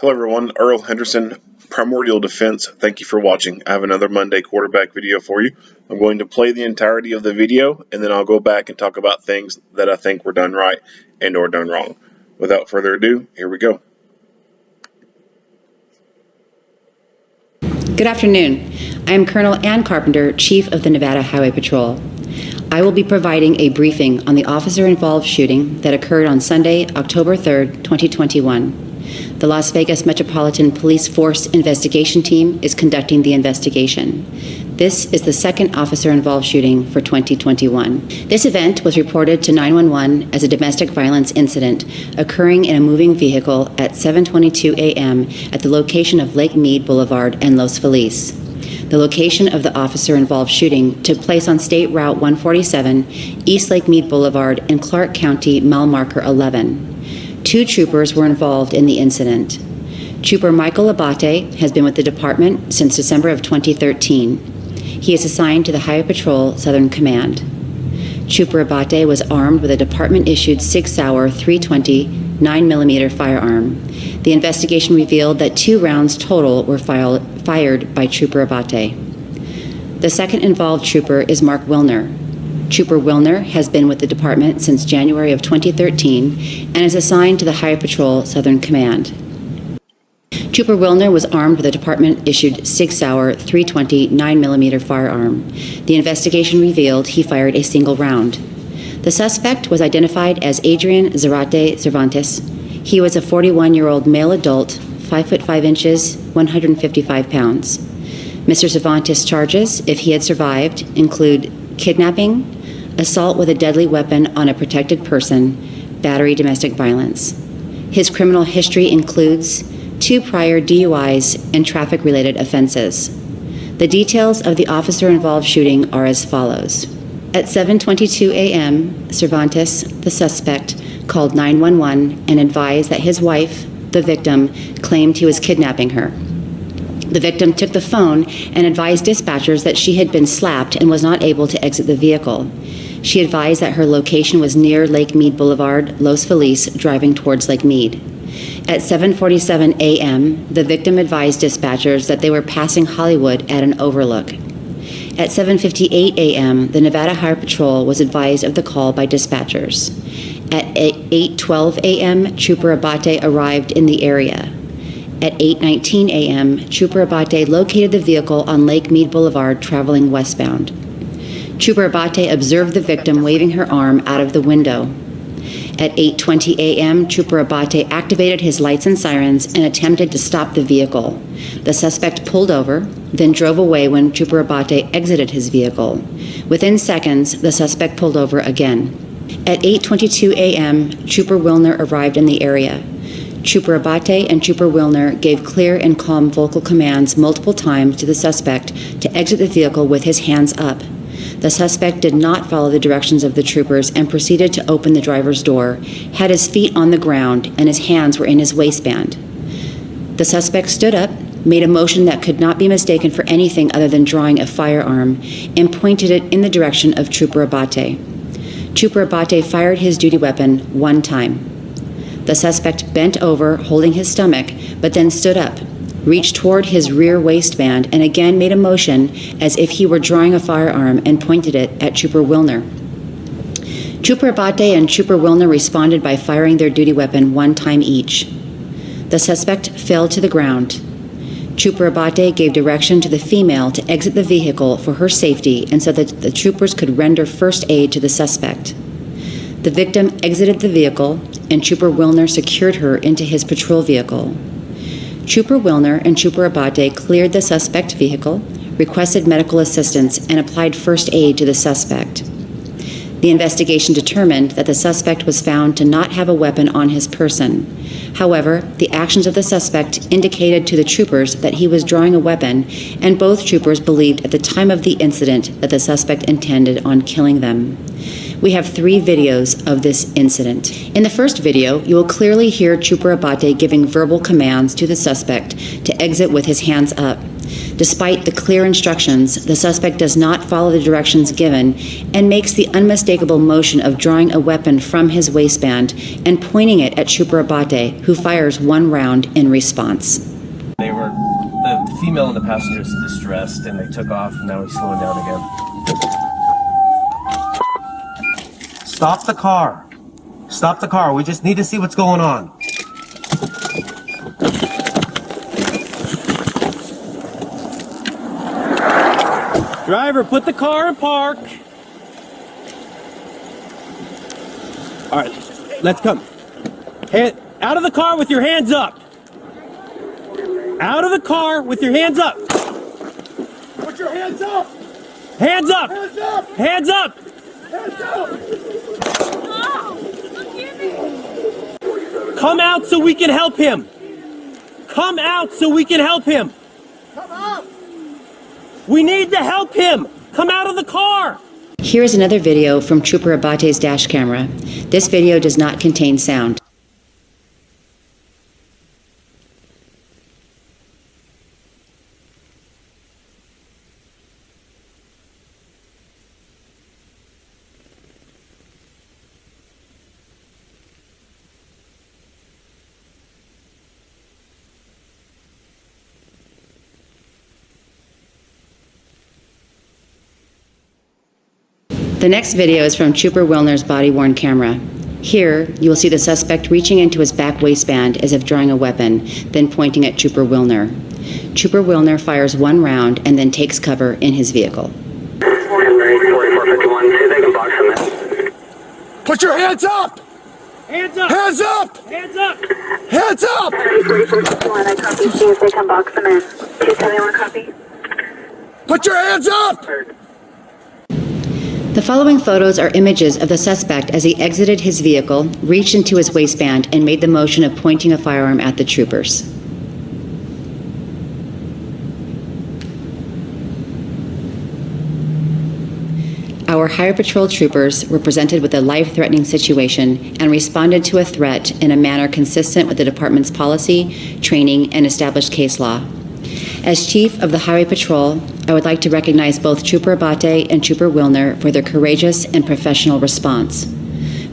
Hello everyone, Earl Henderson, Primordial Defense. Thank you for watching. I have another Monday quarterback video for you. I'm going to play the entirety of the video and then I'll go back and talk about things that I think were done right and or done wrong. Without further ado, here we go. Good afternoon. I am Colonel Ann Carpenter, Chief of the Nevada Highway Patrol. I will be providing a briefing on the officer-involved shooting that occurred on Sunday, October 3rd, 2021. The Las Vegas Metropolitan Police Force Investigation Team is conducting the investigation. This is the second officer-involved shooting for 2021. This event was reported to 911 as a domestic violence incident occurring in a moving vehicle at 7:22 a.m. at the location of Lake Mead Boulevard and Los Feliz. The location of the officer-involved shooting took place on State Route 147, East Lake Mead Boulevard in Clark County, mile marker 11. 2 troopers were involved in the incident. Trooper Michael Abate has been with the department since December of 2013. He is assigned to the Highway Patrol Southern Command. Trooper Abate was armed with a department-issued 6-hour .320 9mm firearm. The investigation revealed that 2 rounds total were fired by Trooper Abate. The second involved trooper is Mark Wilner. Trooper Wilner has been with the department since January of 2013 and is assigned to the Highway Patrol Southern Command. Trooper Wilner was armed with a department-issued 6-hour .320 9mm firearm. The investigation revealed he fired a single round. The suspect was identified as Adrian Zarate Cervantes. He was a 41-year-old male adult, 5 foot 5 inches, 155 pounds. Mr. Cervantes' charges, if he had survived, include kidnapping, assault with a deadly weapon on a protected person, battery domestic violence. His criminal history includes 2 prior DUIs and traffic-related offenses. The details of the officer-involved shooting are as follows. At 7:22 a.m., Cervantes, the suspect, called 911 and advised that his wife, the victim, claimed he was kidnapping her. The victim took the phone and advised dispatchers that she had been slapped and was not able to exit the vehicle. She advised that her location was near Lake Mead Boulevard, Los Feliz, driving towards Lake Mead. At 7:47 a.m., the victim advised dispatchers that they were passing Hollywood at an overlook. At 7:58 a.m., the Nevada Highway Patrol was advised of the call by dispatchers. At 8:12 a.m., Trooper Abate arrived in the area. At 8:19 a.m., Trooper Abate located the vehicle on Lake Mead Boulevard traveling westbound. Trooper Abate observed the victim waving her arm out of the window. At 8:20 a.m., Trooper Abate activated his lights and sirens and attempted to stop the vehicle. The suspect pulled over, then drove away when Trooper Abate exited his vehicle. Within seconds, the suspect pulled over again. At 8:22 a.m., Trooper Wilner arrived in the area. Trooper Abate and Trooper Wilner gave clear and calm vocal commands multiple times to the suspect to exit the vehicle with his hands up. The suspect did not follow the directions of the troopers and proceeded to open the driver's door, had his feet on the ground, and his hands were in his waistband. The suspect stood up, made a motion that could not be mistaken for anything other than drawing a firearm, and pointed it in the direction of Trooper Abate. Trooper Abate fired his duty weapon 1 time. The suspect bent over, holding his stomach, but then stood up, reached toward his rear waistband, and again made a motion as if he were drawing a firearm and pointed it at Trooper Wilner. Trooper Abate and Trooper Wilner responded by firing their duty weapon 1 time each. The suspect fell to the ground. Trooper Abate gave direction to the female to exit the vehicle for her safety and so that the troopers could render first aid to the suspect. The victim exited the vehicle, and Trooper Wilner secured her into his patrol vehicle. Trooper Wilner and Trooper Abate cleared the suspect vehicle, requested medical assistance, and applied first aid to the suspect. The investigation determined that the suspect was found to not have a weapon on his person. However, the actions of the suspect indicated to the troopers that he was drawing a weapon, and both troopers believed at the time of the incident that the suspect intended on killing them. We have 3 videos of this incident. In the first video, you will clearly hear Trooper Abate giving verbal commands to the suspect to exit with his hands up. Despite the clear instructions, the suspect does not follow the directions given and makes the unmistakable motion of drawing a weapon from his waistband and pointing it at Trooper Abate, who fires 1 round in response. The female and the passenger is distressed and they took off, and now he's slowing down again. Stop the car. Stop the car. We just need to see what's going on. Driver, put the car in park. All right, let's come. Out of the car with your hands up. Out of the car with your hands up. Put your hands up. Hands up. Hands up. Hands up. Hands up. Come out so we can help him. Come out so we can help him. Come up. We need to help him. Come out of the car. Here is another video from Trooper Abate's dash camera. This video does not contain sound. The next video is from Trooper Wilner's body-worn camera. Here, you will see the suspect reaching into his back waistband as if drawing a weapon, then pointing at Trooper Wilner. Trooper Wilner fires 1 round and then takes cover in his vehicle. Put your hands up. Hands up. Hands up. Hands up. Hands up. I copy. See if they can box them in. 271 copy. Put your hands up. The following photos are images of the suspect as he exited his vehicle, reached into his waistband, and made the motion of pointing a firearm at the troopers. Our Highway Patrol troopers were presented with a life-threatening situation and responded to a threat in a manner consistent with the department's policy, training, and established case law. As Chief of the Highway Patrol, I would like to recognize both Trooper Abate and Trooper Wilner for their courageous and professional response.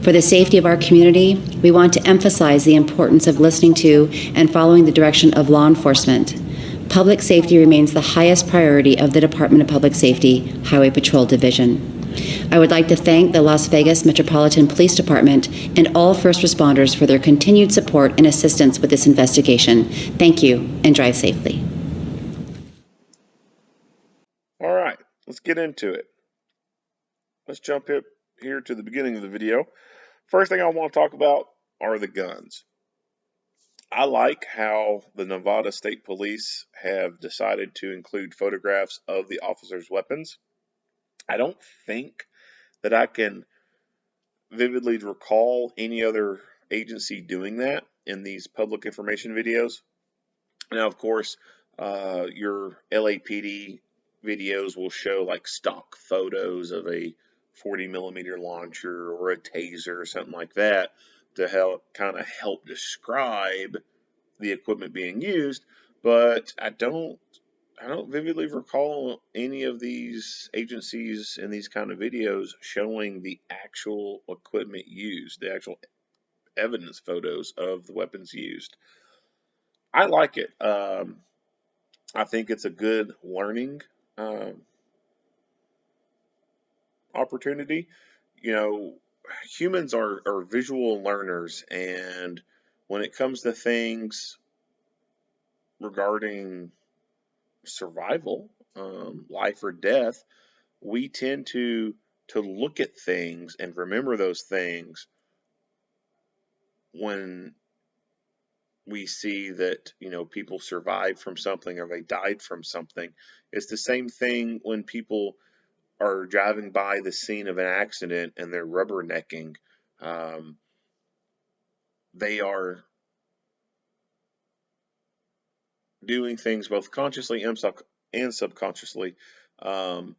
For the safety of our community, we want to emphasize the importance of listening to and following the direction of law enforcement. Public safety remains the highest priority of the Department of Public Safety Highway Patrol Division. I would like to thank the Las Vegas Metropolitan Police Department and all first responders for their continued support and assistance with this investigation. Thank you, and drive safely. All right, let's get into it. Let's jump here to the beginning of the video. First thing I want to talk about are the guns. I like how the Nevada State Police have decided to include photographs of the officers' weapons. I don't think that I can vividly recall any other agency doing that in these public information videos. Now, of course, your LAPD videos will show like stock photos of a 40mm launcher or a taser or something like that to help describe the equipment being used, but I don't vividly recall any of these agencies in these kind of videos showing the actual equipment used, the actual evidence photos of the weapons used. I like it. I think it's a good learning opportunity. You know, humans are visual learners, and when it comes to things regarding survival, life or death, we tend to look at things and remember those things when we see that, you know, people survived from something or they died from something. It's the same thing when people are driving by the scene of an accident and they're rubbernecking. They are doing things both consciously and subconsciously, but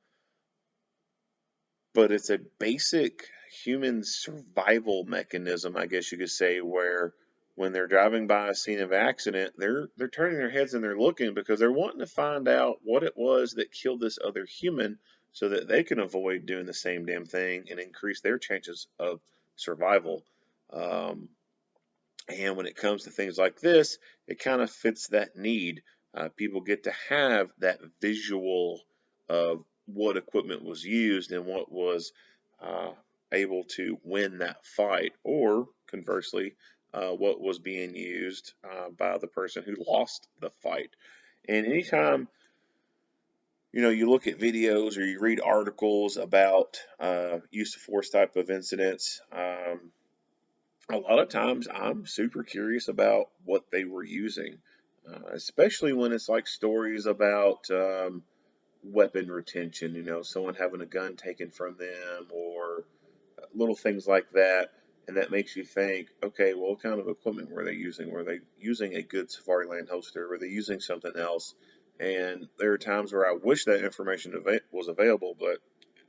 it's a basic human survival mechanism, I guess you could say, where when they're driving by a scene of accident, they're turning their heads and they're looking because they're wanting to find out what it was that killed this other human so that they can avoid doing the same damn thing and increase their chances of survival. Um, and when it comes to things like this, it kind of fits that need. People get to have that visual of what equipment was used and what was uh, able to win that fight, or conversely, what was being used by the person who lost the fight. And anytime you look at videos or you read articles about use of force type of incidents, a lot of times I'm super curious about what they were using, especially when it's like stories about weapon retention, someone having a gun taken from them or little things like that. And that makes you think, okay, well, what kind of equipment were they using? Were they using a good Safari Land holster? Were they using something else? And there are times where I wish that information was available, but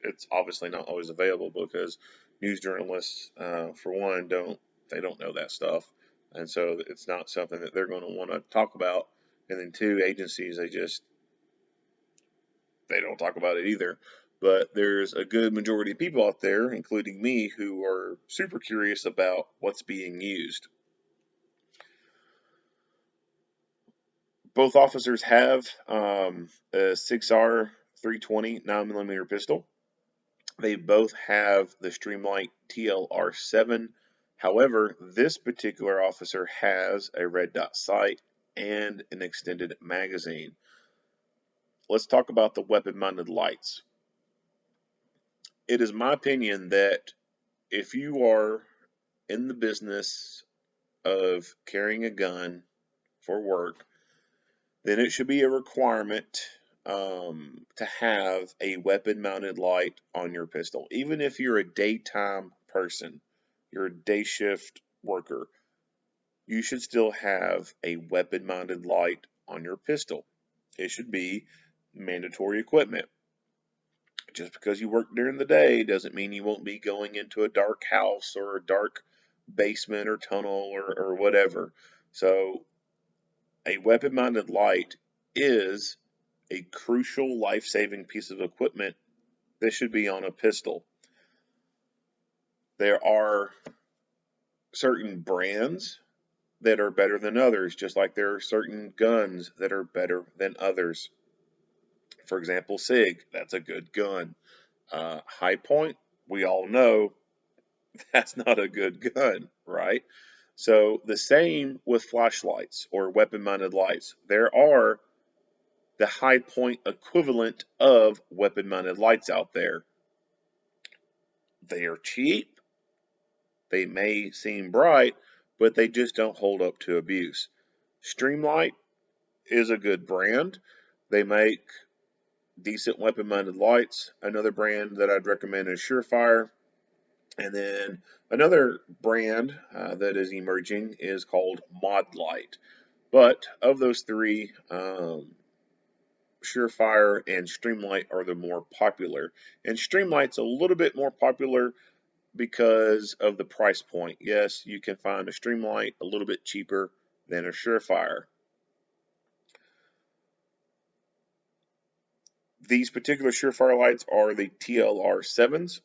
it's obviously not always available because news journalists, for one, don't know that stuff, and so it's not something that they're going to want to talk about. And then two, agencies they don't talk about it either. But there's a good majority of people out there, including me, who are super curious about what's being used. Both officers have a 6R 320 9mm pistol. They both have the Streamlight TLR7. However, this particular officer has a red dot sight and an extended magazine. Let's talk about the weapon-mounted lights. It is my opinion that if you are in the business of carrying a gun for work, then it should be a requirement to have a weapon mounted light on your pistol. Even if you're a daytime person, you're a day shift worker, you should still have a weapon mounted light on your pistol. It should be mandatory equipment. Just because you work during the day doesn't mean you won't be going into a dark house or a dark basement or tunnel or whatever. So a weapon-mounted light is a crucial life-saving piece of equipment that should be on a pistol. There are certain brands that are better than others, just like there are certain guns that are better than others. For example, SIG, that's a good gun. High Point, we all know that's not a good gun, right? So the same with flashlights or weapon-mounted lights. There are the High Point equivalent of weapon-mounted lights out there. They are cheap. They may seem bright, but they just don't hold up to abuse. Streamlight is a good brand. They make decent weapon-mounted lights. Another brand that I'd recommend is Surefire. And then another brand that is emerging is called Mod Light. But of those three, Surefire and Streamlight are the more popular. And Streamlight's a little bit more popular because of the price point. Yes, you can find a Streamlight a little bit cheaper than a Surefire. These particular Surefire lights are the TLR7s,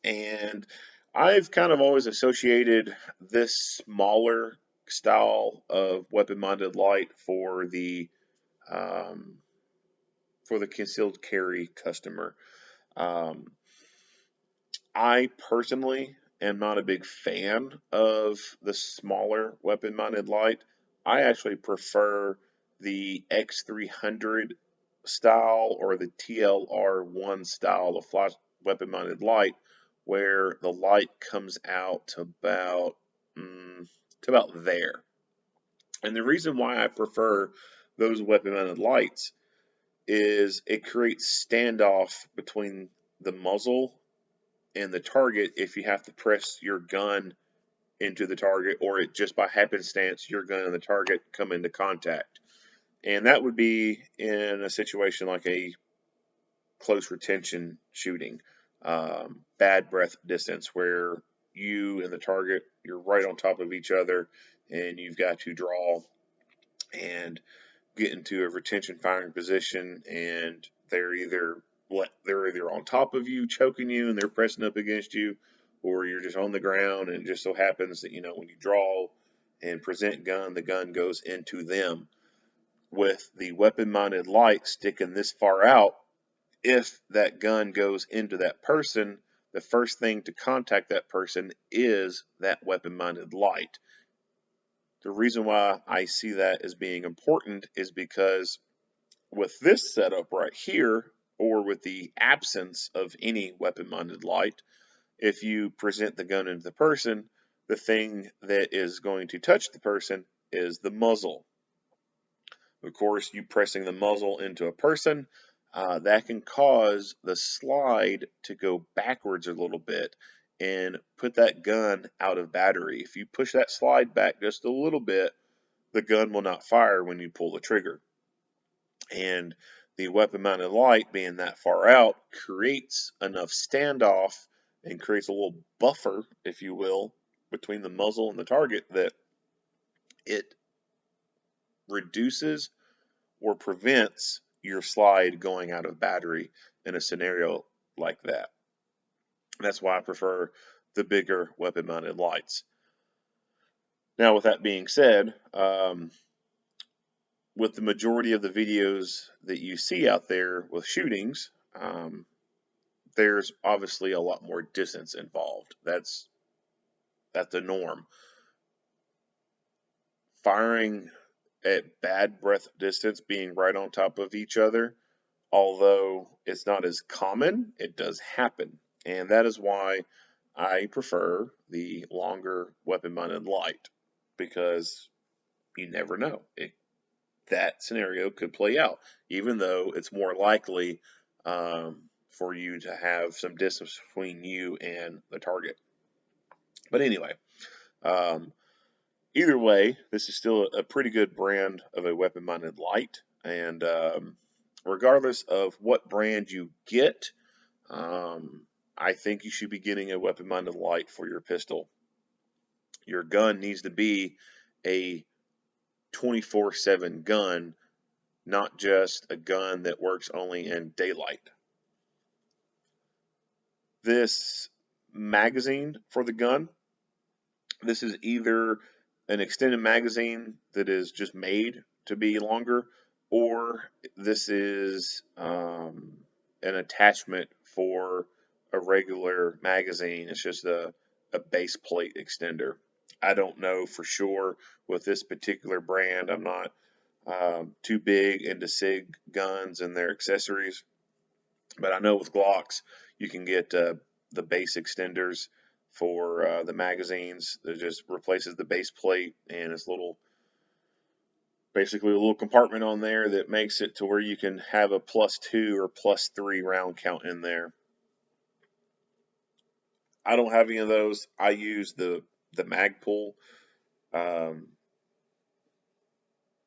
and I've kind of always associated this smaller style of weapon-mounted light um, for the concealed carry customer. Um, I personally am not a big fan of the smaller weapon mounted light. I actually prefer the X300 style or the TLR1 style of flash weapon mounted light, where the light comes out to about there. And the reason why I prefer those weapon mounted lights is it creates standoff between the muzzle and the target if you have to press your gun into the target, or it just by happenstance your gun and the target come into contact. And that would be in a situation like a close retention shooting. bad breath distance, where you and the target, you're right on top of each other, and you've got to draw and get into a retention firing position, and they're either on top of you, choking you, and they're pressing up against you, or you're just on the ground, and it just so happens that when you draw and present gun, the gun goes into them. With the weapon-mounted light sticking this far out, if that gun goes into that person, the first thing to contact that person is that weapon-mounted light. The reason why I see that as being important is because with this setup right here, or with the absence of any weapon-mounted light, if you present the gun into the person, the thing that is going to touch the person is the muzzle. Of course, you pressing the muzzle into a person, that can cause the slide to go backwards a little bit and put that gun out of battery. If you push that slide back just a little bit, the gun will not fire when you pull the trigger. And the weapon-mounted light being that far out creates enough standoff and creates a little buffer, if you will, between the muzzle and the target, that it reduces or prevents your slide going out of battery in a scenario like that. That's why I prefer the bigger weapon-mounted lights. Now, with that being said, with the majority of the videos that you see out there with shootings, there's obviously a lot more distance involved. That's the norm. Firing at bad breath distance, being right on top of each other, although it's not as common, it does happen. And that is why I prefer the longer weapon-mounted light, because you never know. That scenario could play out, even though it's more likely for you to have some distance between you and the target. But anyway, either way, this is still a pretty good brand of a weapon-mounted light, and regardless of what brand you get, I think you should be getting a weapon-mounted light for your pistol. Your gun needs to be a 24/7 gun, not just a gun that works only in daylight. This magazine for the gun, this is either an extended magazine that is just made to be longer, or this is an attachment for a regular magazine. It's just a base plate extender. I don't know for sure with this particular brand. I'm not too big into SIG guns and their accessories, but I know with Glocks you can get the base extenders for the magazines. That just replaces the base plate, and it's basically a little compartment on there that makes it to where you can have a +2 or +3 round count in there. I don't have any of those. I use the Magpul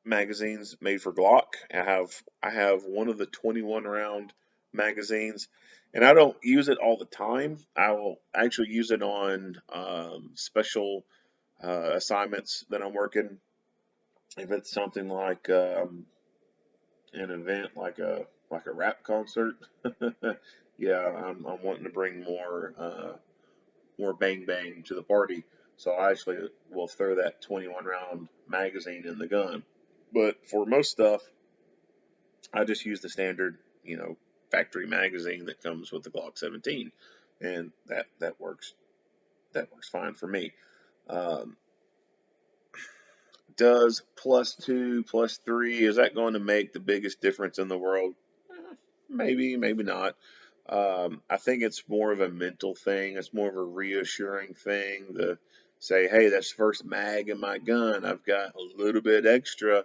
magazines made for Glock. I have one of the 21 round magazines, and I don't use it all the time. I will actually use it on special assignments that I'm working. If it's something like an event, like a rap concert, yeah, I'm wanting to bring more bang bang to the party. So I actually will throw that 21 round magazine in the gun. But for most stuff, I just use the standard, factory magazine that comes with the Glock 17, and that works. That works fine for me. Does +2, +3, is that going to make the biggest difference in the world? Maybe, maybe not. I think it's more of a mental thing. It's more of a reassuring thing to say, hey, that's the first mag in my gun. I've got a little bit extra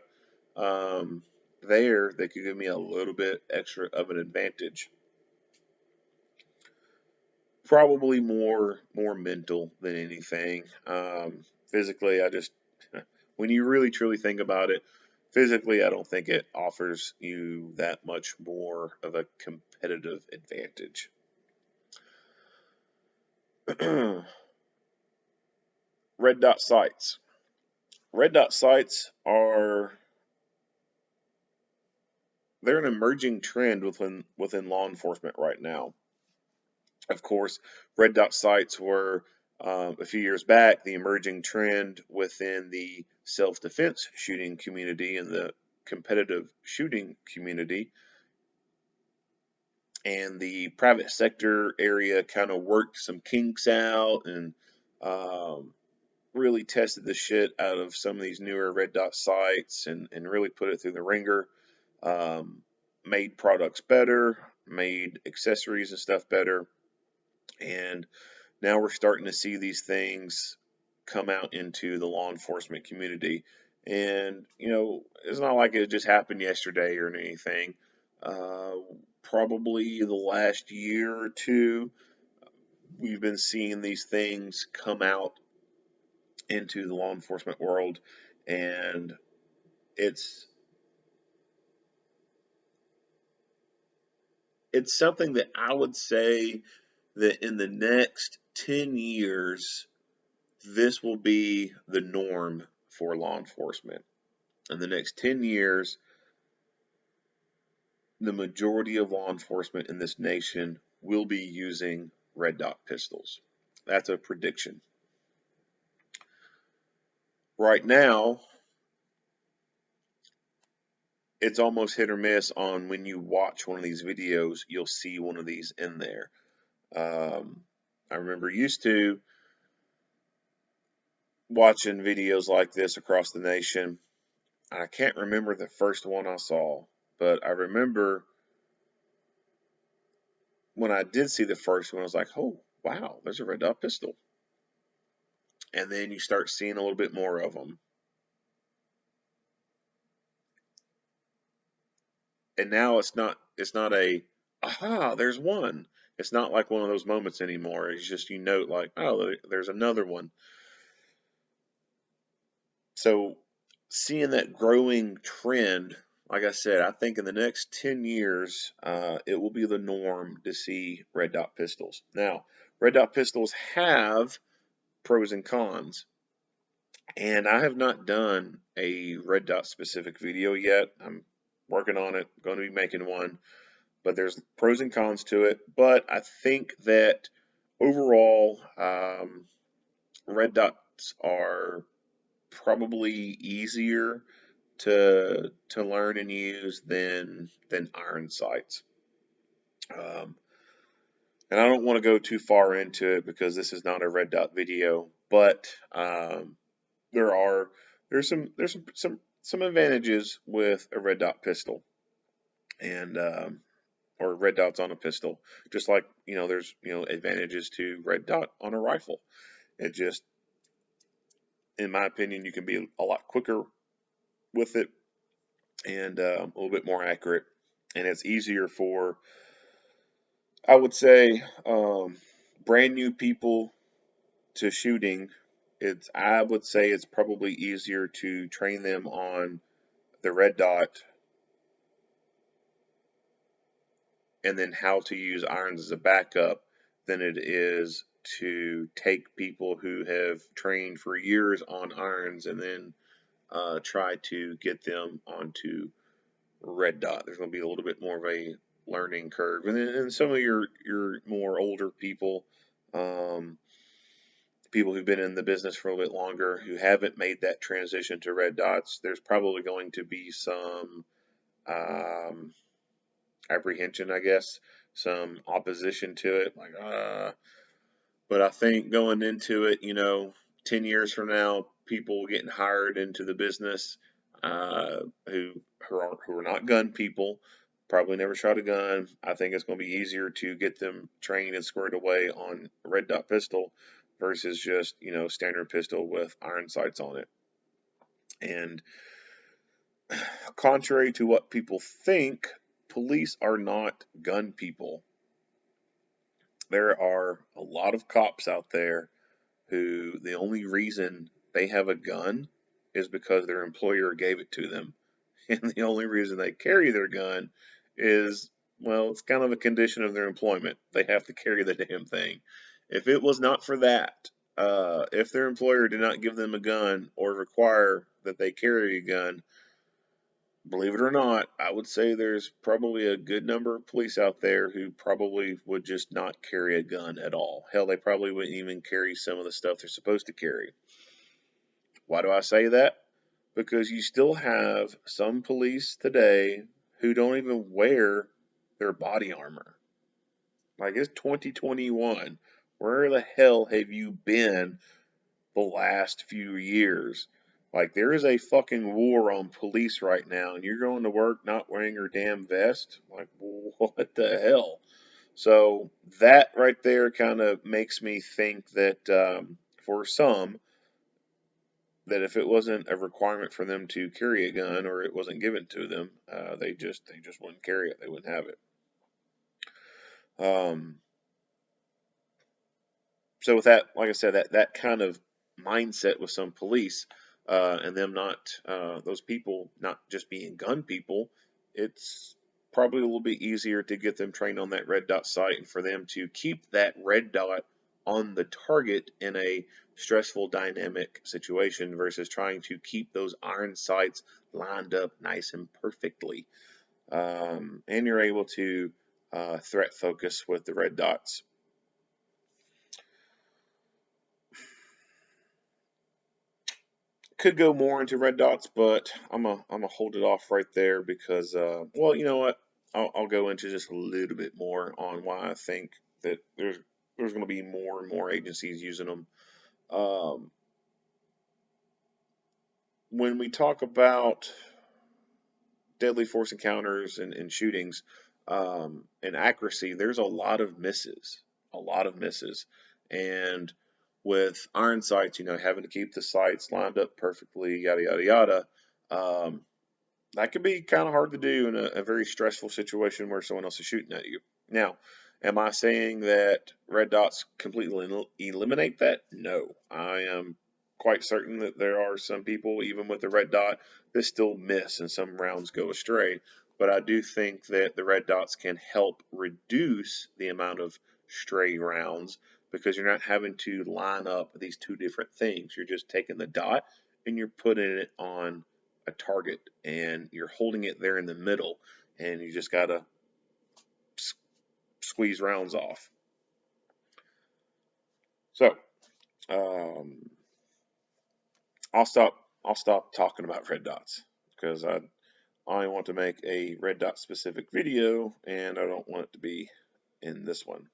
there that could give me a little bit extra of an advantage. Probably more mental than anything. Physically, when you really truly think about it, physically, I don't think it offers you that much more of a competitive advantage. Red dot sights. Red dot sights they're an emerging trend within law enforcement right now. Of course, red dot sights were a few years back the emerging trend within the self-defense shooting community and the competitive shooting community. And the private sector area kind of worked some kinks out and um, really tested the shit out of some of these newer red dot sights and really put it through the ringer. Um, Made products better, made accessories and stuff better, and now we're starting to see these things come out into the law enforcement community. And, it's not like it just happened yesterday or anything. Uh, Probably the last year or two, we've been seeing these things come out into the law enforcement world. And it's it's something that I would say that in the next 10 years, this will be the norm for law enforcement. In the next 10 years, the majority of law enforcement in this nation will be using red dot pistols. That's a prediction. Right now, it's almost hit or miss on when you watch one of these videos, you'll see one of these in there. I remember used to watching videos like this across the nation. I can't remember the first one I saw, but I remember when I did see the first one, I was like, oh, wow, there's a red dot pistol. And then you start seeing a little bit more of them. And now it's not a, aha, there's one. It's not like one of those moments anymore. It's just you note like, oh, there's another one. So seeing that growing trend, like I said, I think in the next 10 years, it will be the norm to see red dot pistols. Now, red dot pistols have pros and cons, and I have not done a red dot specific video yet. I'm working on it, going to be making one, but there's pros and cons to it. But I think that overall, red dots are probably easier to learn and use than iron sights. Um, and I don't want to go too far into it because this is not a red dot video, but there are there's some advantages with a red dot pistol and or red dots on a pistol, just like there's advantages to red dot on a rifle. It just, in my opinion, you can be a lot quicker with it and a little bit more accurate, and it's easier for, I would say, brand new people to shooting. I would say it's probably easier to train them on the red dot and then how to use irons as a backup than it is to take people who have trained for years on irons and then try to get them onto red dot. There's going to be a little bit more of a learning curve, and then some of your more older people, people who've been in the business for a little bit longer, who haven't made that transition to red dots, there's probably going to be some apprehension, I guess, some opposition to it, like but I think going into it, 10 years from now, people getting hired into the business who are not gun people, probably never shot a gun. I think it's going to be easier to get them trained and squared away on a red dot pistol versus just, standard pistol with iron sights on it. And contrary to what people think, police are not gun people. There are a lot of cops out there who the only reason they have a gun is because their employer gave it to them. And the only reason they carry their gun is, well, it's kind of a condition of their employment. They have to carry the damn thing. If it was not for that, if their employer did not give them a gun or require that they carry a gun, believe it or not, I would say there's probably a good number of police out there who probably would just not carry a gun at all. Hell, they probably wouldn't even carry some of the stuff they're supposed to carry. Why do I say that? Because you still have some police today who don't even wear their body armor. Like, it's 2021. Where the hell have you been the last few years? Like, there is a fucking war on police right now, and you're going to work not wearing your damn vest? Like, what the hell? So, that right there kind of makes me think that for some, that if it wasn't a requirement for them to carry a gun or it wasn't given to them, they just wouldn't carry it. They wouldn't have it. So with that, like I said, that kind of mindset with some police and them not those people not just being gun people, it's probably a little bit easier to get them trained on that red dot sight and for them to keep that red dot on the target in a stressful dynamic situation versus trying to keep those iron sights lined up nice and perfectly. And you're able to threat focus with the red dots. Could go more into red dots, but I'm gonna hold it off right there because well, you know what? I'll go into just a little bit more on why I think that there's going to be more and more agencies using them. Um, when we talk about deadly force encounters and shootings and accuracy, there's a lot of misses, and with iron sights, having to keep the sights lined up perfectly, yada yada yada. Um, that can be kind of hard to do in a very stressful situation where someone else is shooting at you. Now, am I saying that red dots completely eliminate that? No. I am quite certain that there are some people, even with the red dot, that still miss and some rounds go astray. But I do think that the red dots can help reduce the amount of stray rounds because you're not having to line up these two different things. You're just taking the dot and you're putting it on a target and you're holding it there in the middle and you just gotta squeeze rounds off. So I'll stop talking about red dots because I want to make a red dot specific video and I don't want it to be in this one.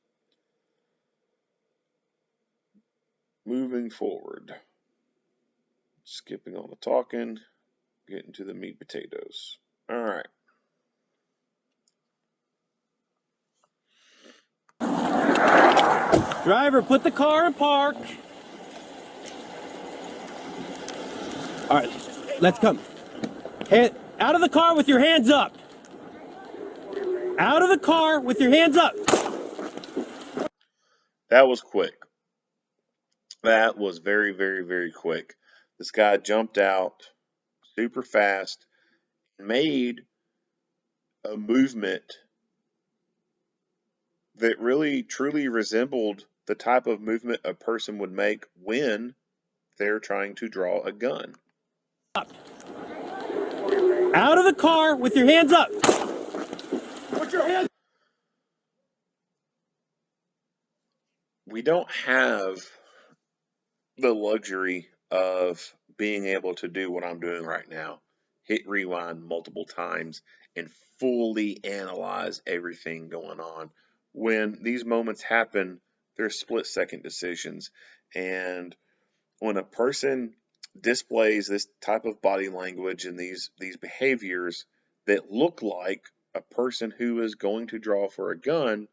Moving forward, skipping all the talking, getting to the meat potatoes. All right. Driver, put the car in park. All right, let's come. Out of the car with your hands up. Out of the car with your hands up. That was quick. That was very, very, very quick. This guy jumped out super fast, made a movement that really truly resembled the type of movement a person would make when they're trying to draw a gun. Up. Out of the car with your hands up. Put your hands. We don't have the luxury of being able to do what I'm doing right now. Hit rewind multiple times and fully analyze everything going on. When these moments happen, they're split-second decisions. And when a person displays this type of body language and these behaviors that look like a person who is going to draw for a gun,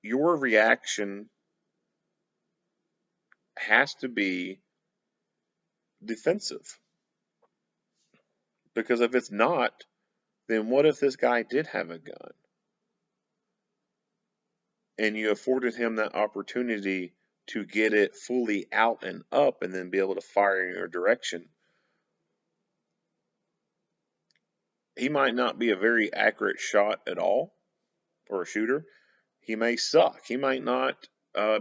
your reaction has to be defensive. Because if it's not, then what if this guy did have a gun? And you afforded him that opportunity to get it fully out and up and then be able to fire in your direction. He might not be a very accurate shot at all, or a shooter. He may suck. He might not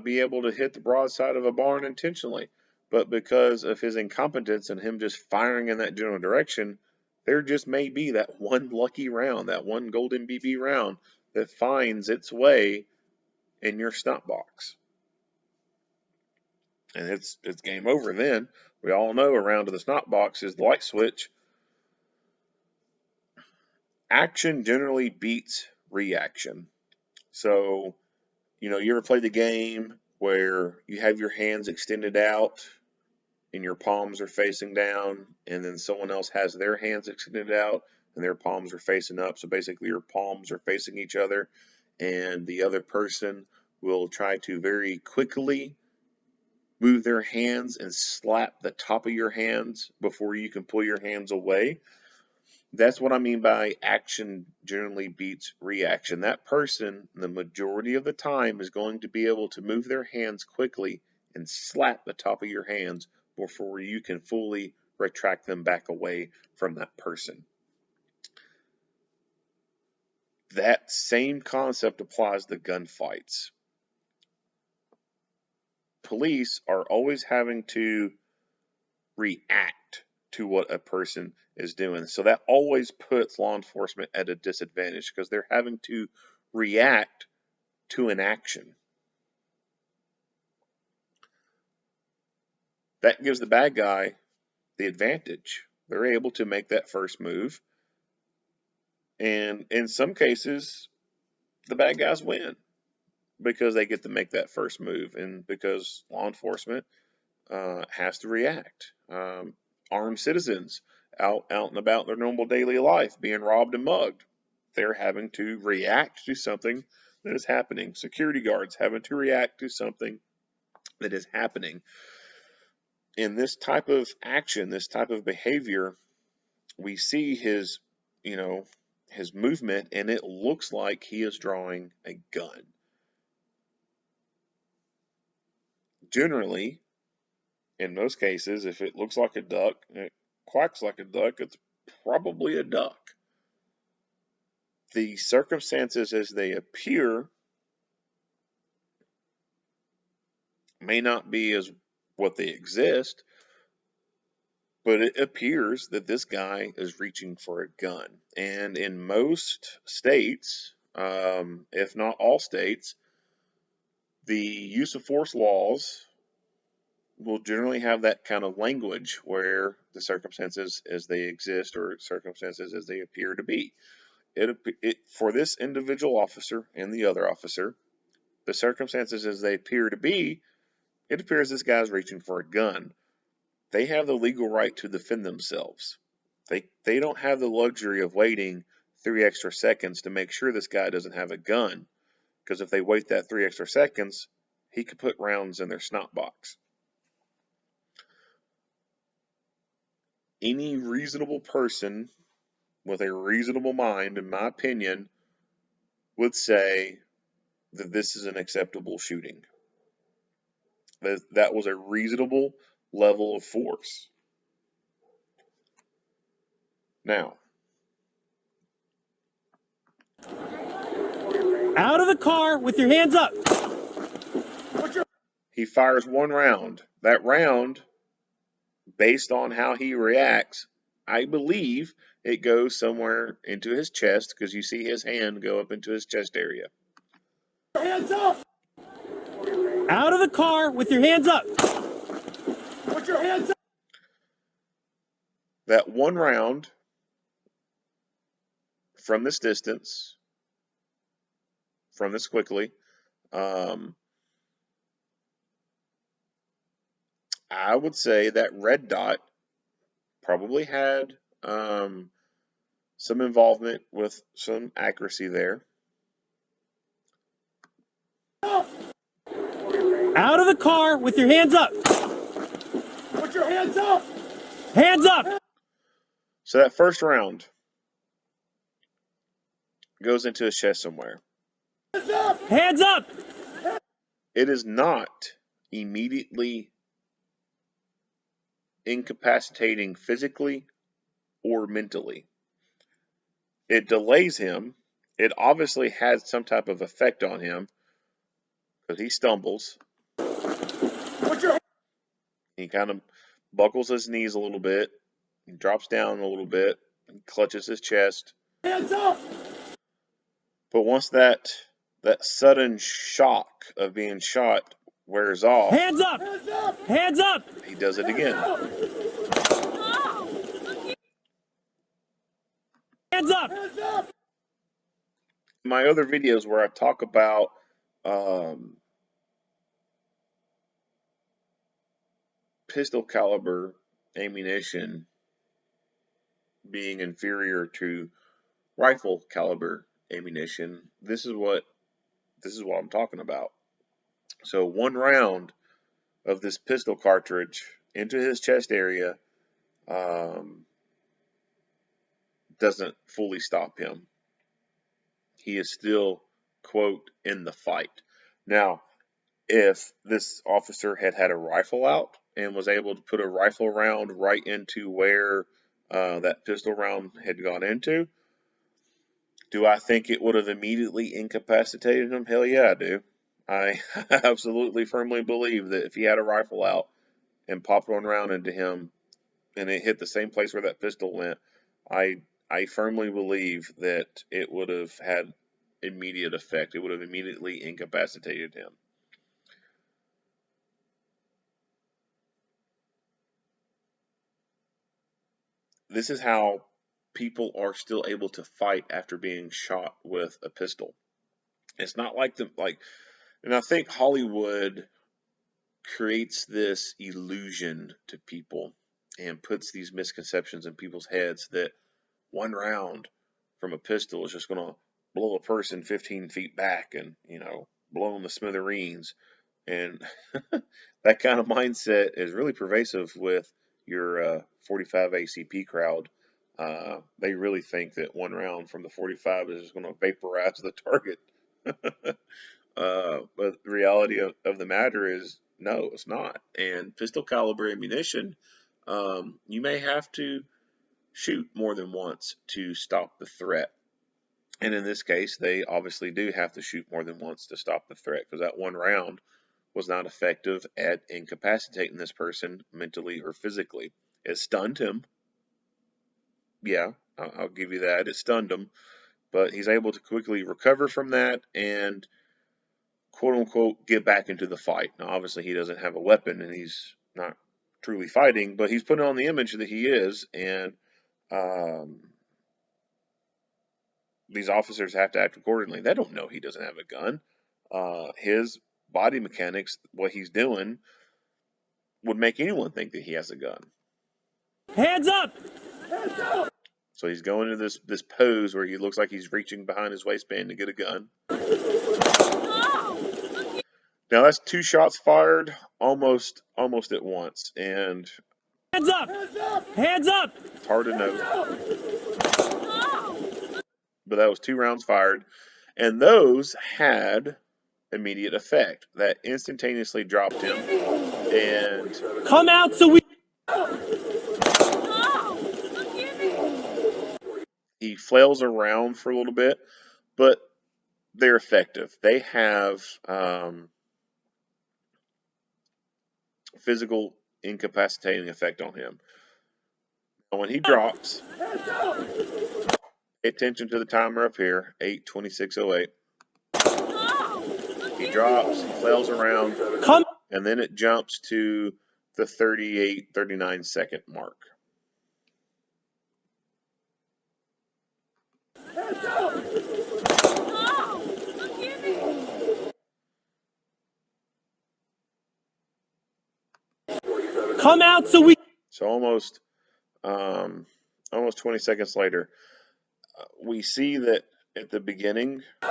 be able to hit the broadside of a barn intentionally. But because of his incompetence and him just firing in that general direction, there just may be that one lucky round, that one golden BB round that finds its way in your stump box. And it's game over then. We all know a round to the stump box is the light switch. Action generally beats reaction. So, you ever play the game where you have your hands extended out and your palms are facing down, and then someone else has their hands extended out and their palms are facing up. So basically your palms are facing each other, and the other person will try to very quickly move their hands and slap the top of your hands before you can pull your hands away. That's what I mean by action generally beats reaction. That person, the majority of the time, is going to be able to move their hands quickly and slap the top of your hands before you can fully retract them back away from that person. That same concept applies to gunfights. Police are always having to react to what a person is doing. So that always puts law enforcement at a disadvantage because they're having to react to an action. That gives the bad guy the advantage. They're able to make that first move. And in some cases, the bad guys win because they get to make that first move and because law enforcement has to react. Armed citizens out and about their normal daily life being robbed and mugged. They're having to react to something that is happening. Security guards having to react to something that is happening. In this type of action, this type of behavior, we see his movement, and it looks like he is drawing a gun. Generally, in most cases, if it looks like a duck and it quacks like a duck, it's probably a duck. The circumstances as they appear may not be as what they exist, but it appears that this guy is reaching for a gun. And in most states, if not all states, the use of force laws will generally have that kind of language where the circumstances as they exist or circumstances as they appear to be. For this individual officer and the other officer, the circumstances as they appear to be, it appears this guy's reaching for a gun. They have the legal right to defend themselves. They don't have the luxury of waiting 3 extra seconds to make sure this guy doesn't have a gun, because if they wait that 3 extra seconds, he could put rounds in their snot box. Any reasonable person with a reasonable mind, in my opinion, would say that this is an acceptable shooting. That was a reasonable level of force. Now, Out of the car with your hands up. he fires one round. That round, based on how he reacts, I believe it goes somewhere into his chest because you see his hand go up into his chest area. Hands up! Out of the car with your hands up. Put your hands up! That one round from this distance, from this quickly, I would say that red dot probably had some involvement with some accuracy there. Out of the car with your hands up. Put your hands up! Hands up! So that first round goes into his chest somewhere. Hands up! Hands up! It is not immediately incapacitating physically or mentally. It delays him. It obviously has some type of effect on him, because he stumbles. Put your He kind of buckles his knees a little bit, he drops down a little bit, and clutches his chest. hands up! But once that sudden shock of being shot wears off, Hands up! Hands up! Hands up! he does it again. Hands up! Hands up! My other videos where I talk about pistol caliber ammunition being inferior to rifle caliber ammunition, this is what I'm talking about. So 1 round of this pistol cartridge into his chest area doesn't fully stop him. He is still, quote, in the fight. Now, if this officer had had a rifle out and was able to put a rifle round right into where that pistol round had gone into, do I think it would have immediately incapacitated him? Hell yeah, I do. I absolutely firmly believe that if he had a rifle out and popped one round into him and it hit the same place where that pistol went, I firmly believe that it would have had immediate effect. It would have immediately incapacitated him. This is how people are still able to fight after being shot with a pistol. It's not like and I think Hollywood creates this illusion to people and puts these misconceptions in people's heads that 1 round from a pistol is just going to blow a person 15 feet back and, blow them to smithereens. And that kind of mindset is really pervasive with your 45 ACP crowd. They really think that 1 round from the 45 is just going to vaporize the target. But the reality of the matter is, no, it's not. And pistol caliber ammunition, you may have to shoot more than once to stop the threat. And in this case, they obviously do have to shoot more than once to stop the threat, because that 1 round was not effective at incapacitating this person mentally or physically. It stunned him. Yeah, I'll give you that. It stunned him. But he's able to quickly recover from that and, quote unquote, get back into the fight. Now, obviously, he doesn't have a weapon and he's not truly fighting, but he's putting on the image that he is. And these officers have to act accordingly. They don't know he doesn't have a gun. His body mechanics, what he's doing, would make anyone think that he has a gun. Hands up! Hands up! So he's going into this pose where he looks like he's reaching behind his waistband to get a gun. Now that's 2 shots fired almost at once, and Hands up! Hands up! Hands up! it's hard to know. But that was 2 rounds fired, and those had immediate effect. That instantaneously dropped him, and Come out so we... he flails around for a little bit, but they're effective. They have physical incapacitating effect on him. And when he drops, pay attention to the timer up here, 8:26:08. He drops, he flails around, and then it jumps to the 39 second mark. Come out so we... So almost 20 seconds later, we see that at the beginning, he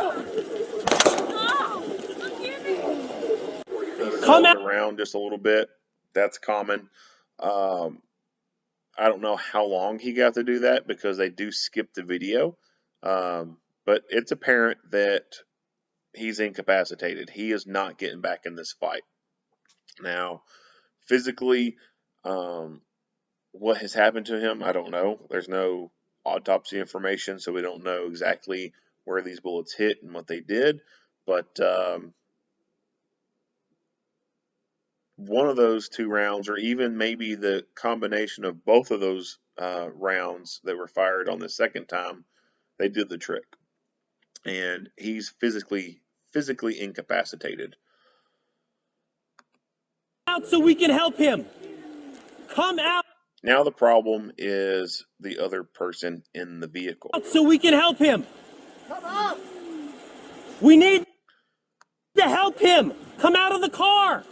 flails around just a little bit. That's common. I don't know how long he got to do that because they do skip the video. But it's apparent that he's incapacitated. He is not getting back in this fight. Now, physically, what has happened to him, I don't know. There's no autopsy information, so we don't know exactly where these bullets hit and what they did. But one of those two rounds, or even maybe the combination of both of those rounds that were fired on the second time, they did the trick. And he's physically incapacitated. Out so we can help him. Come out Now the problem is the other person in the vehicle. so we can help him. Come out! We need to help him. Come out of the car.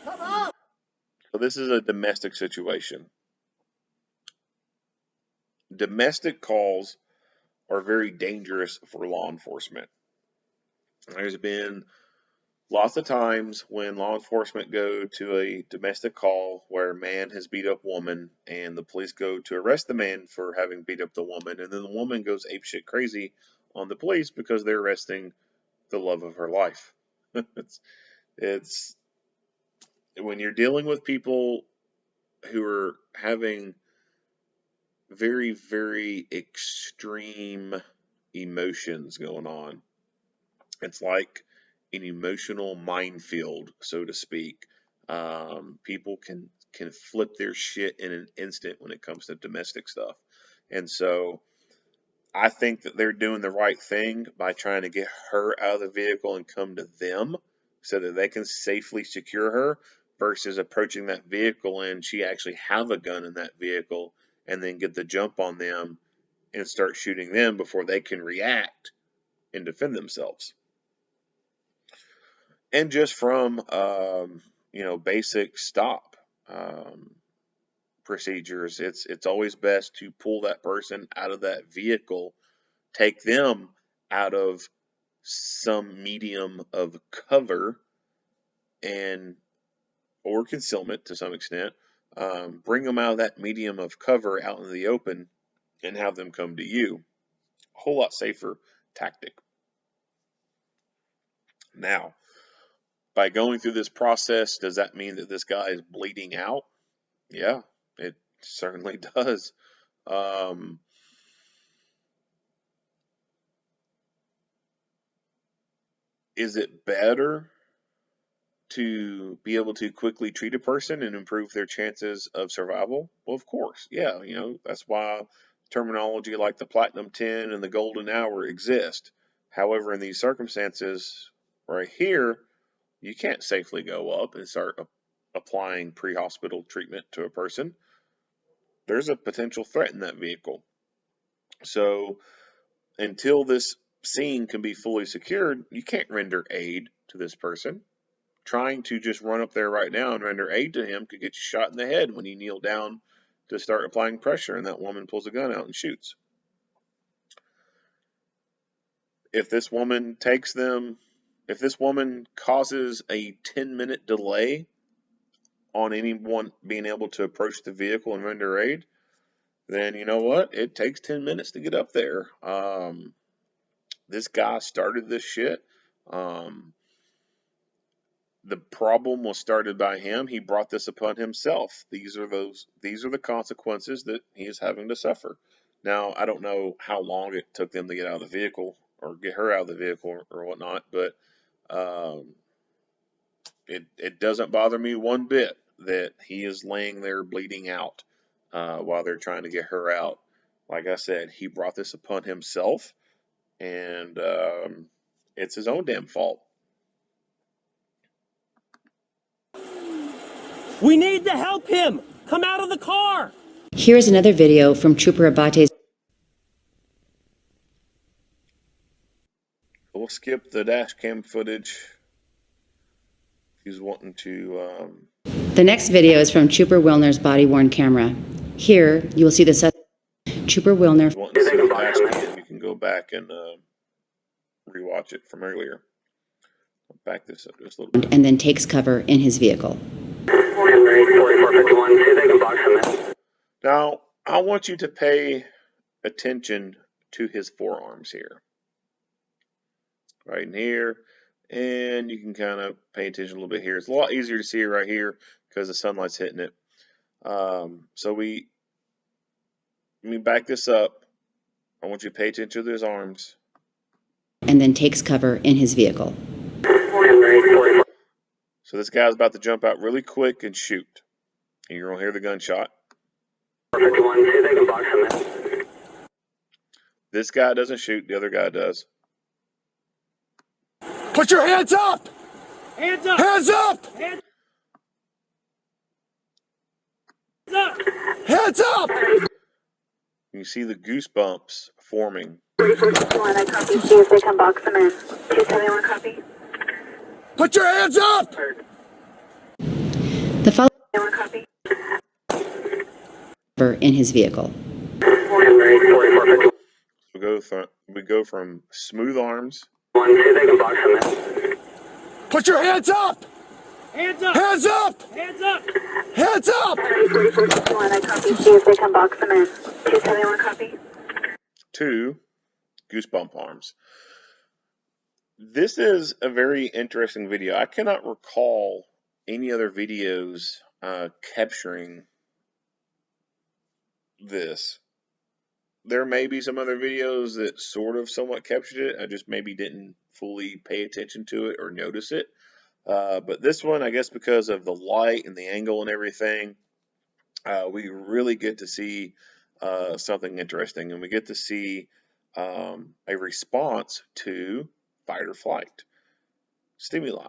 Come out! So this is a domestic situation. Domestic calls are very dangerous for law enforcement. There's been lots of times when law enforcement go to a domestic call where a man has beat up a woman, and the police go to arrest the man for having beat up the woman, and then the woman goes apeshit crazy on the police because they're arresting the love of her life. it's when you're dealing with people who are having very, very extreme emotions going on. It's like an emotional minefield, so to speak. People can flip their shit in an instant when it comes to domestic stuff, and so I think that they're doing the right thing by trying to get her out of the vehicle and come to them so that they can safely secure her, versus approaching that vehicle and she actually have a gun in that vehicle and then get the jump on them and start shooting them before they can react and defend themselves. And just from basic stop procedures, it's always best to pull that person out of that vehicle, take them out of some medium of cover and or concealment to some extent, bring them out of that medium of cover out in the open and have them come to you. A whole lot safer tactic. Now, by going through this process, does that mean that this guy is bleeding out? Yeah, it certainly does. Is it better to be able to quickly treat a person and improve their chances of survival? Well, of course. Yeah, that's why terminology like the platinum 10 and the golden hour exist. However, in these circumstances right here, you can't safely go up and start applying pre-hospital treatment to a person. There's a potential threat in that vehicle. So until this scene can be fully secured, you can't render aid to this person. Trying to just run up there right now and render aid to him could get you shot in the head when you kneel down to start applying pressure and that woman pulls a gun out and shoots. If this woman causes a 10-minute delay on anyone being able to approach the vehicle and render aid, then you know what? It takes 10 minutes to get up there. This guy started this shit. The problem was started by him. He brought this upon himself. These are the consequences that he is having to suffer. Now, I don't know how long it took them to get out of the vehicle or get her out of the vehicle or whatnot, but it doesn't bother me one bit that he is laying there bleeding out while they're trying to get her out. Like I said, he brought this upon himself, and it's his own damn fault. We need to help him. Come out of the car. Here's another video from Trooper Abate's. We'll skip the dash cam footage. He's wanting to. The next video is from Trooper Wilner's body-worn camera. Here, you will see the Trooper Wilner. Wanting to see the dash cam, you can go back and rewatch it from earlier. I'll back this up just a little bit. And then takes cover in his vehicle. Now, I want you to pay attention to his forearms here. Right in here. And you can kind of pay attention a little bit here. It's a lot easier to see it right here because the sunlight's hitting it. So let me back this up. I want you to pay attention to his arms. And then takes cover in his vehicle. So this guy's about to jump out really quick and shoot. And you're going to hear the gunshot. 51, see if they can box him in. This guy doesn't shoot, the other guy does. Put your hands up! Hands up! Hands up! Hands up! Hands up! You see the goosebumps forming. 4461, I copy, see if they can box him in. 271, copy. Put your hands up! The following 1 copy. in his vehicle. We go from smooth arms. 1, see if they can box him in. Put your hands up! Hands up! Hands up! Hands up! Hands up! 4461, I copy, see if they can box him in. 271, copy. to goosebump arms. This is a very interesting video. I cannot recall any other videos capturing this. There may be some other videos that sort of somewhat captured it. I just maybe didn't fully pay attention to it or notice it. But this one, I guess because of the light and the angle and everything, we really get to see something interesting, and we get to see a response to fight or flight stimuli.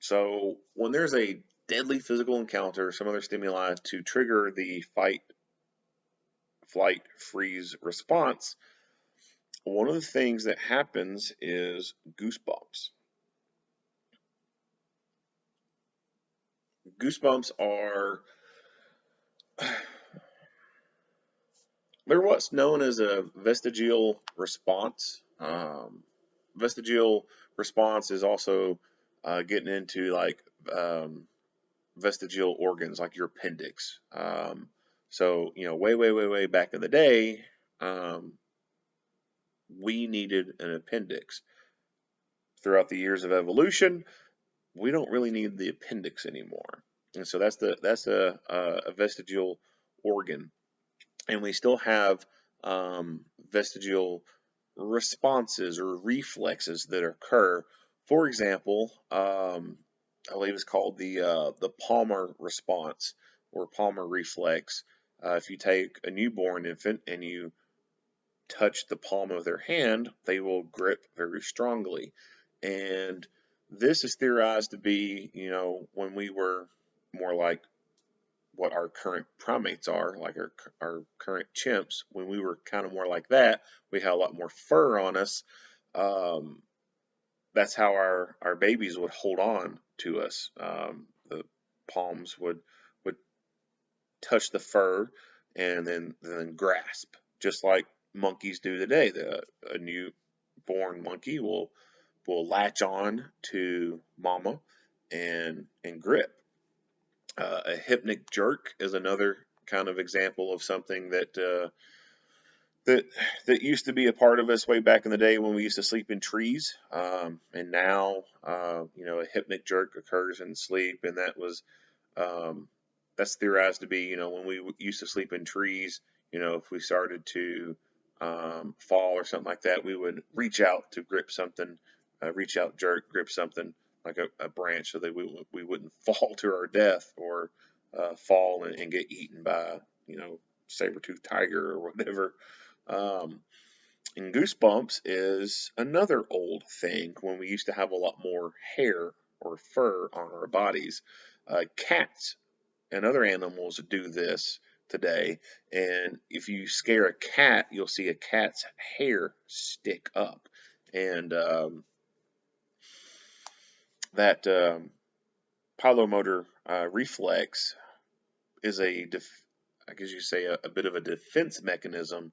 So when there's a deadly physical encounter or some other stimuli to trigger the fight, flight, freeze response, one of the things that happens is goosebumps. Goosebumps are they're what's known as a vestigial response. Vestigial response is also getting into like vestigial organs like your appendix. So, you know, way back in the day, we needed an appendix. Throughout the years of evolution, we don't really need the appendix anymore. And so that's a vestigial organ. And we still have vestigial responses or reflexes that occur. For example, I believe it's called the Palmer response or Palmer reflex. If you take a newborn infant and you touch the palm of their hand, they will grip very strongly. And this is theorized to be, you know, when we were more like what our current primates are, like our current chimps, when we were kind of more like that, we had a lot more fur on us. That's how our babies would hold on to us. The palms would touch the fur and then grasp, just like monkeys do today. A newborn monkey will latch on to mama and grip. A hypnic jerk is another kind of example of something that used to be a part of us way back in the day when we used to sleep in trees. And now, you know, a hypnic jerk occurs in sleep, and that's theorized to be, you know, when we used to sleep in trees. You know, if we started to fall or something like that, we would reach out to grip something, reach out, jerk, grip something like a branch so that we wouldn't fall to our death or fall and get eaten by, you know, saber-toothed tiger or whatever. And goosebumps is another old thing when we used to have a lot more hair or fur on our bodies. Cats and other animals do this today, and if you scare a cat, you'll see a cat's hair stick up, and that pilomotor reflex is I guess you could say a bit of a defense mechanism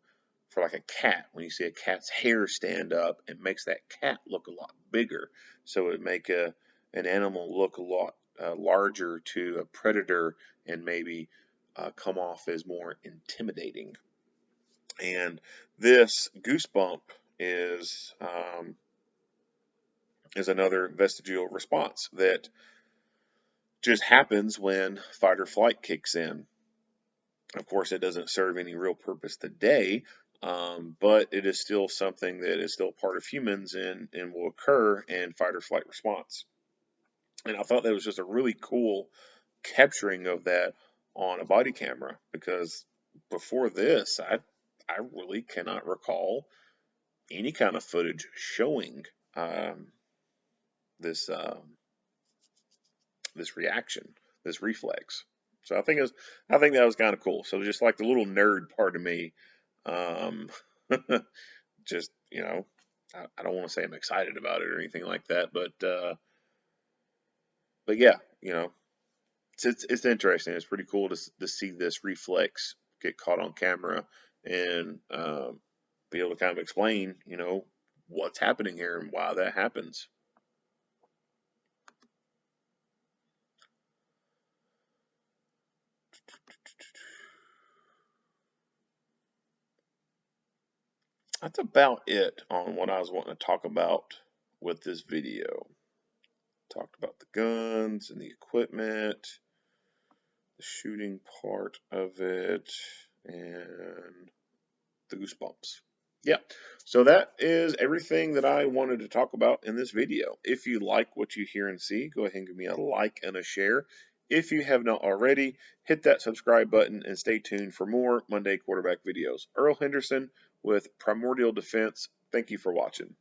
for like a cat. When you see a cat's hair stand up, it makes that cat look a lot bigger, so it make an animal look a lot larger to a predator and maybe come off as more intimidating. And this goosebump is another vestigial response that just happens when fight or flight kicks in. Of course, it doesn't serve any real purpose today, but it is still something that is still part of humans and will occur in fight or flight response. And I thought that was just a really cool capturing of that on a body camera, because before this, I really cannot recall any kind of footage showing this this reaction, this reflex. So I think that was kind of cool. So just like the little nerd part of me, um, just I don't want to say I'm excited about it or anything like that, but yeah, it's interesting. It's pretty cool to see this reflex get caught on camera and be able to kind of explain, what's happening here and why that happens. That's about it on what I was wanting to talk about with this video. Talked about the guns and the equipment, the shooting part of it, and the goosebumps. Yeah, so that is everything that I wanted to talk about in this video. If you like what you hear and see, go ahead and give me a like and a share. If you have not already, hit that subscribe button and stay tuned for more Monday quarterback videos. Earl Henderson with Primordial Defense. Thank you for watching.